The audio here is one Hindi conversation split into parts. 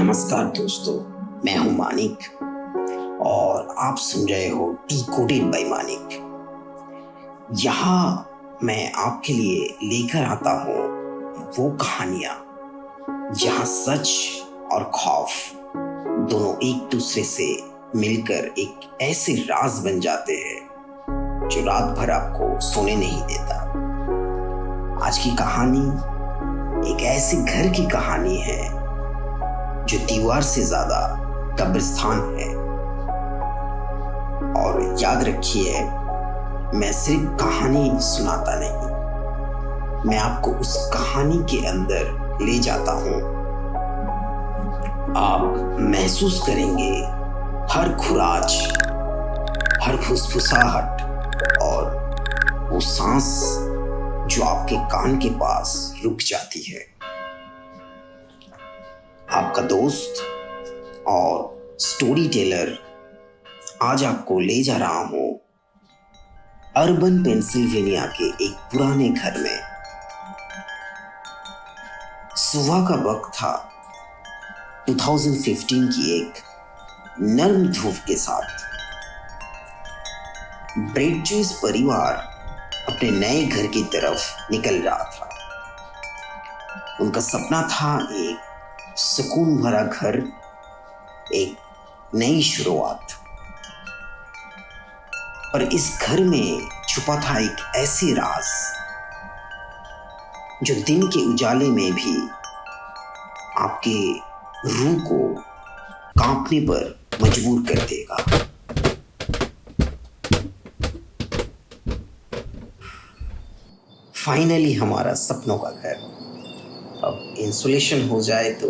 नमस्कार दोस्तों, मैं हूं मानिक और आप सुन रहे हो डिकोडेड बाय मानिक। यहाँ मैं आपके लिए लेकर आता हूँ वो कहानियाँ जहाँ सच और खौफ दोनों एक दूसरे से मिलकर एक ऐसे राज बन जाते हैं जो रात भर आपको सोने नहीं देता। आज की कहानी एक ऐसे घर की कहानी है जो दीवार से ज्यादा कब्रिस्तान है। और याद रखिए, मैं सिर्फ कहानी सुनाता नहीं, मैं आपको उस कहानी के अंदर ले जाता हूं। आप महसूस करेंगे हर खुराच, हर फुसफुसाहट और वो सांस जो आपके कान के पास रुक जाती है। आपका दोस्त और स्टोरी टेलर आज आपको ले जा रहा हूं अर्बन पेंसिल्वेनिया के एक पुराने घर में। सुबह का वक्त था। 2015 की एक नर्म धूप के साथ ब्रेडजूस परिवार अपने नए घर की तरफ निकल रहा था। उनका सपना था एक सुकून भरा घर, एक नई शुरुआत। पर इस घर में छुपा था एक ऐसी राज जो दिन के उजाले में भी आपके रूह को कांपने पर मजबूर कर देगा। फाइनली हमारा सपनों का घर। अब इंसुलेशन हो जाए तो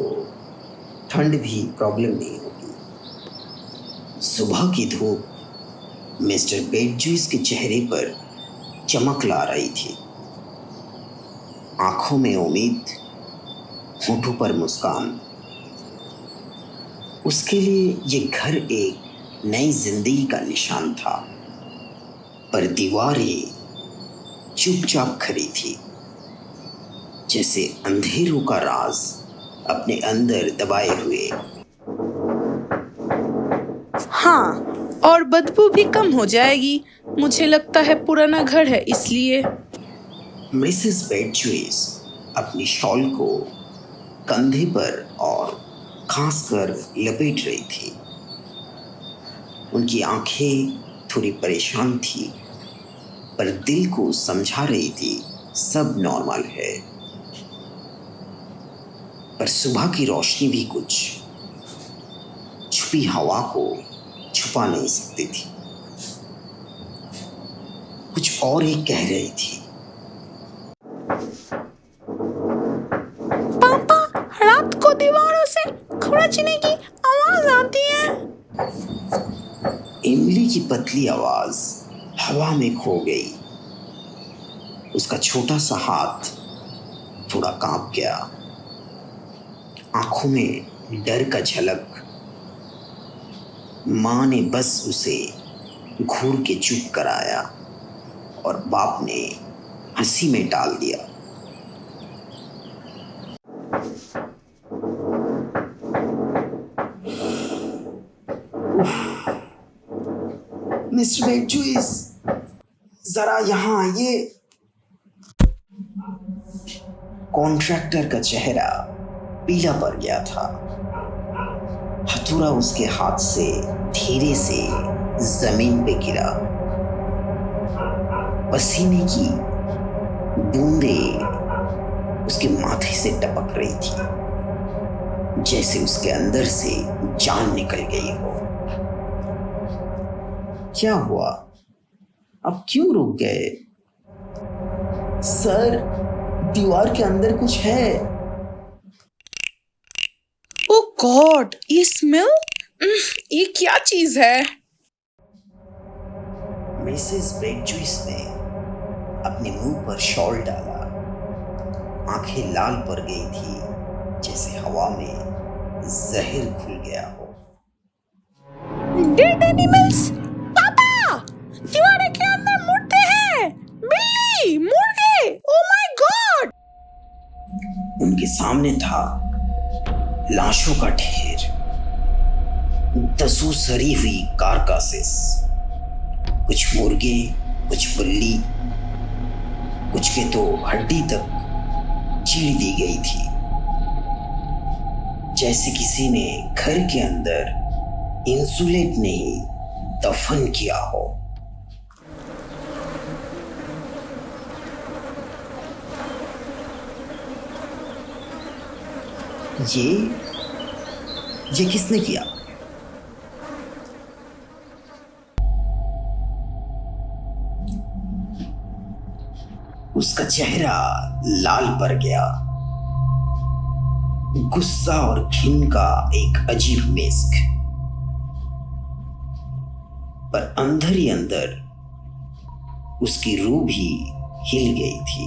ठंड भी प्रॉब्लम नहीं होगी। सुबह की धूप मिस्टर बेडजूस के चेहरे पर चमक ला रही थी। आंखों में उम्मीद, होठों पर मुस्कान। उसके लिए ये घर एक नई जिंदगी का निशान था। पर दीवारें चुपचाप खड़ी थी, जैसे अंधेरों का राज अपने अंदर दबाए हुए। हाँ, और बदबू भी कम हो जाएगी। मुझे लगता है पुराना घर है इसलिए। मिसेस बेडजूस अपनी शॉल को कंधे पर और खासकर लपेट रही थी। उनकी आंखें थोड़ी परेशान थी, पर दिल को समझा रही थी सब नॉर्मल है। पर सुबह की रोशनी भी कुछ छुपी हवा को छुपा नहीं सकती थी। कुछ और ही कह रही थी। पापा, रात को दीवारों से खुरचने की आवाज आती है। इमली की पतली आवाज हवा में खो गई। उसका छोटा सा हाथ थोड़ा कांप गया। आंखों में डर का झलक। माँ ने बस उसे घूर के चुप कराया और बाप ने हंसी में डाल दिया। मिस्टर बेडजूस, जरा यहाँ आइए। कॉन्ट्रैक्टर का चेहरा पीला पड़ गया था। हथौड़ा उसके हाथ से धीरे से जमीन पे गिरा। पसीने की बूंदें उसके माथे से टपक रही थी, जैसे उसके अंदर से जान निकल गई हो। क्या हुआ? अब क्यों रुक गए? सर, दीवार के अंदर कुछ है। ओ गॉड, ये स्मेल! ये क्या चीज है? मिसेस बेडजूस ने अपने मुंह पर शॉल डाला। आंखें लाल पड़ गई थी, जैसे हवा में जहर घुल गया हो। Dead animals! पापा, दीवार के अंदर मुर्दे हैं। बिल्ली, मुर्गे! Oh my God! उनके सामने था लाशों का ढेर, दसों सड़ी हुई कारकासेस, कुछ मुर्गे, कुछ बिल्ली, कुछ के तो हड्डी तक चीर दी गई थी, जैसे किसी ने घर के अंदर इंसुलेट नहीं दफन किया हो। ये किसने किया? उसका चेहरा लाल पड़ गया, गुस्सा और घिन का एक अजीब मिस्क, पर अंदर ही अंदर उसकी रूह भी हिल गई थी।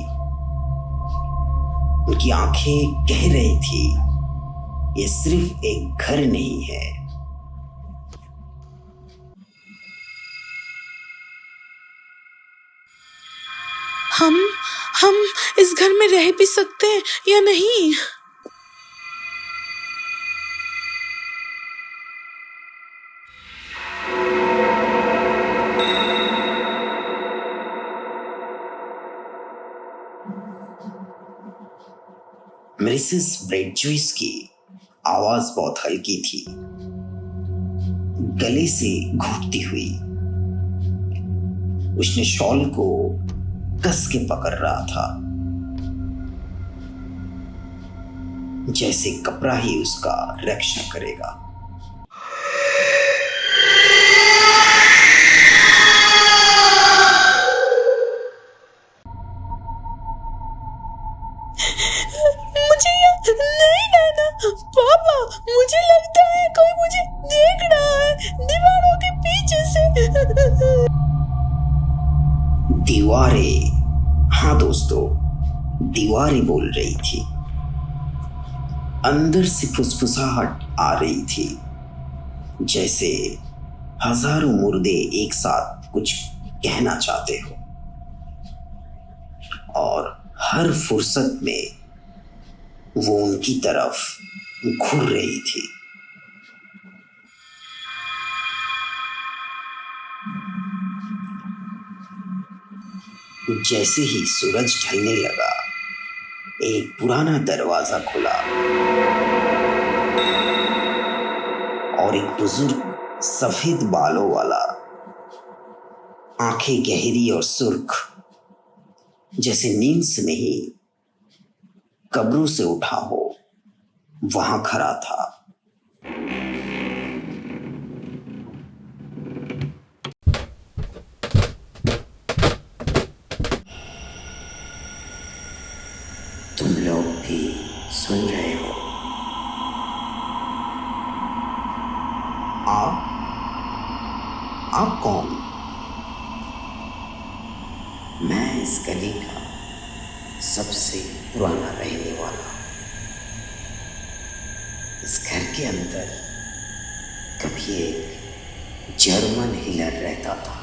उनकी आंखें कह रही थी, ये सिर्फ एक घर नहीं है, हम इस घर में रह भी सकते हैं या नहीं? मिसेस ब्रेडजॉइस की आवाज बहुत हल्की थी, गले से घुटती हुई। उसने शॉल को कस के पकड़ रहा था, जैसे कपड़ा ही उसका रक्षा करेगा। मुझे यहाँ नहीं रहना पापा, मुझे लगता है कोई मुझे देख रहा है दीवारों के पीछे से। दीवारें, हाँ दोस्तों, दीवारें बोल रही थी। अंदर से फुसफुसाहट आ रही थी, जैसे हजारों मुर्दे एक साथ कुछ कहना चाहते हो, और हर फुर्सत में वो उनकी तरफ घूर रही थी। जैसे ही सूरज ढलने लगा, एक पुराना दरवाजा खुला और एक बुजुर्ग सफेद बालों वाला, आंखें गहरी और सुर्ख, जैसे नींद से नहीं कब्रों से उठा हो, वहां खड़ा था। तुम लोग भी सुन रहे हो? आप कौन? मैं इस गली का सबसे पुराना रहने वाला। इस घर के अंदर कभी एक जर्मन हीलर रहता था।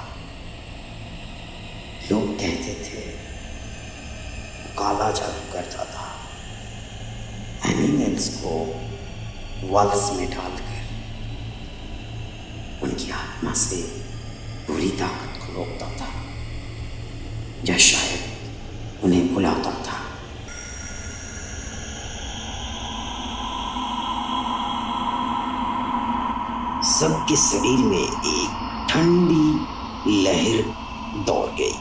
लोग कहते थे वो काला जादू करता था, एनिमल्स को वॉल्स में डालकर उनकी आत्मा से बुरी ताकत को रोकता था, या शायद उन्हें बुलाता था। सबके शरीर में एक ठंडी लहर दौड़ गई।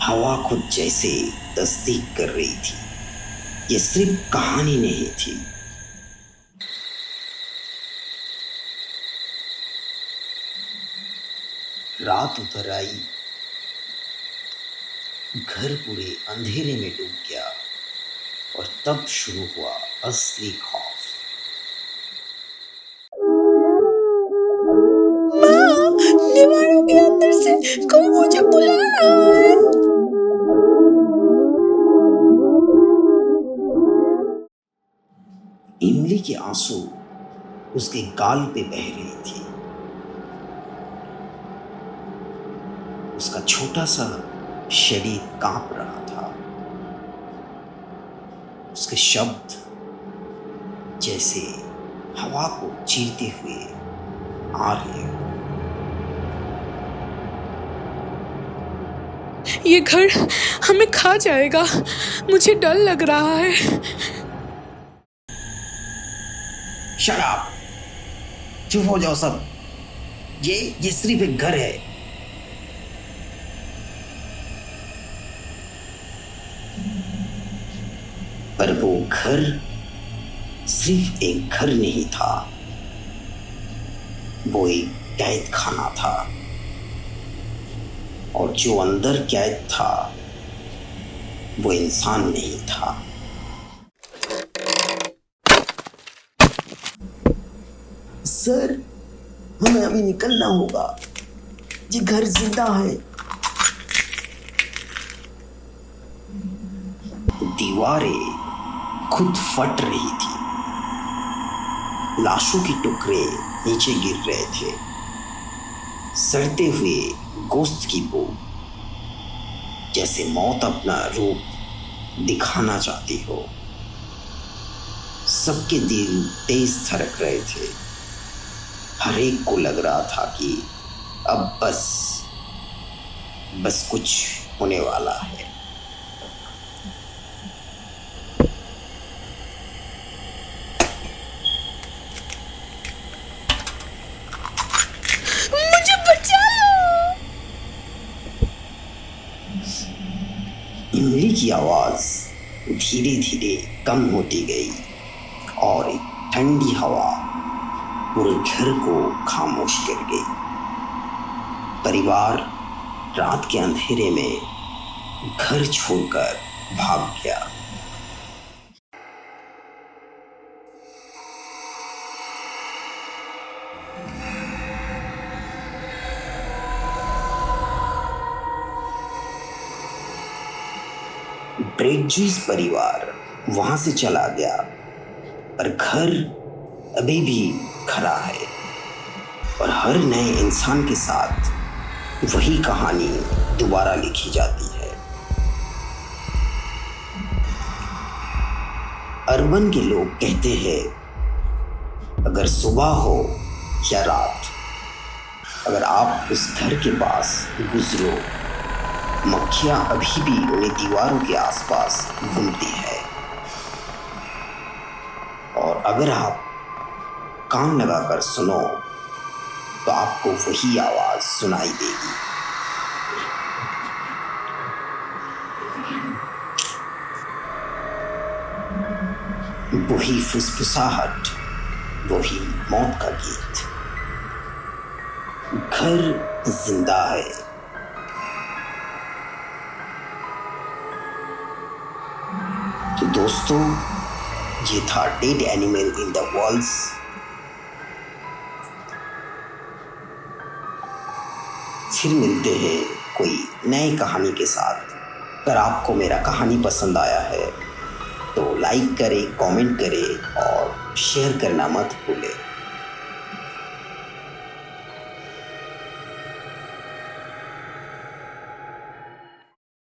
हवा खुद जैसे तस्दीक कर रही थी, ये सिर्फ कहानी नहीं थी। रात उतर आई, घर पूरे अंधेरे में डूब गया, और तब शुरू हुआ असली खौफ। माँ, दीवारों के अंदर से कोई मुझे बुला रहा है। इमली के आंसू उसके गाल पे बह रही थी। उसका छोटा सा शरीर कांप रहा था। उसके शब्द जैसे हवा को चीरते हुए आ रहे हो। ये घर हमें खा जाएगा, मुझे डर लग रहा है। शराब, चुप हो जाओ सब। ये सिर्फ एक घर है। पर वो घर सिर्फ एक घर नहीं था, वो एक कैद खाना था। और जो अंदर कैद था वो इंसान नहीं था। सर, हमें अभी निकलना होगा, ये घर जिंदा है। दीवारें खुद फट रही थी, लाशों के टुकड़े नीचे गिर रहे थे, सड़ते हुए गोश्त की बू, जैसे मौत अपना रूप दिखाना चाहती हो। सबके दिल तेज धड़क रहे थे, हर एक को लग रहा था कि अब बस कुछ होने वाला है। मुझे बचा लो। इमली की आवाज धीरे धीरे कम होती गई और एक ठंडी हवा पूरे घर को खामोश कर गई। परिवार रात के अंधेरे में घर छोड़कर भाग गया। ब्रेडजीज परिवार वहां से चला गया, पर घर अभी भी खड़ा है और हर नए इंसान के साथ वही कहानी दोबारा लिखी जाती है। अर्बन के लोग कहते हैं, अगर सुबह हो या रात, अगर आप उस घर के पास गुजरो, मक्खियां अभी भी उन्हें दीवारों के आसपास घूमती है। और अगर आप कान लगाकर सुनो तो आपको वही आवाज सुनाई देगी। वही फुसफुसाहट, वही मौत का गीत। घर जिंदा है। तो दोस्तों, ये था dead animal in the walls. फिर मिलते हैं कोई नई कहानी के साथ। अगर आपको मेरा कहानी पसंद आया है तो लाइक करें, कमेंट करें और शेयर करना मत भूलें।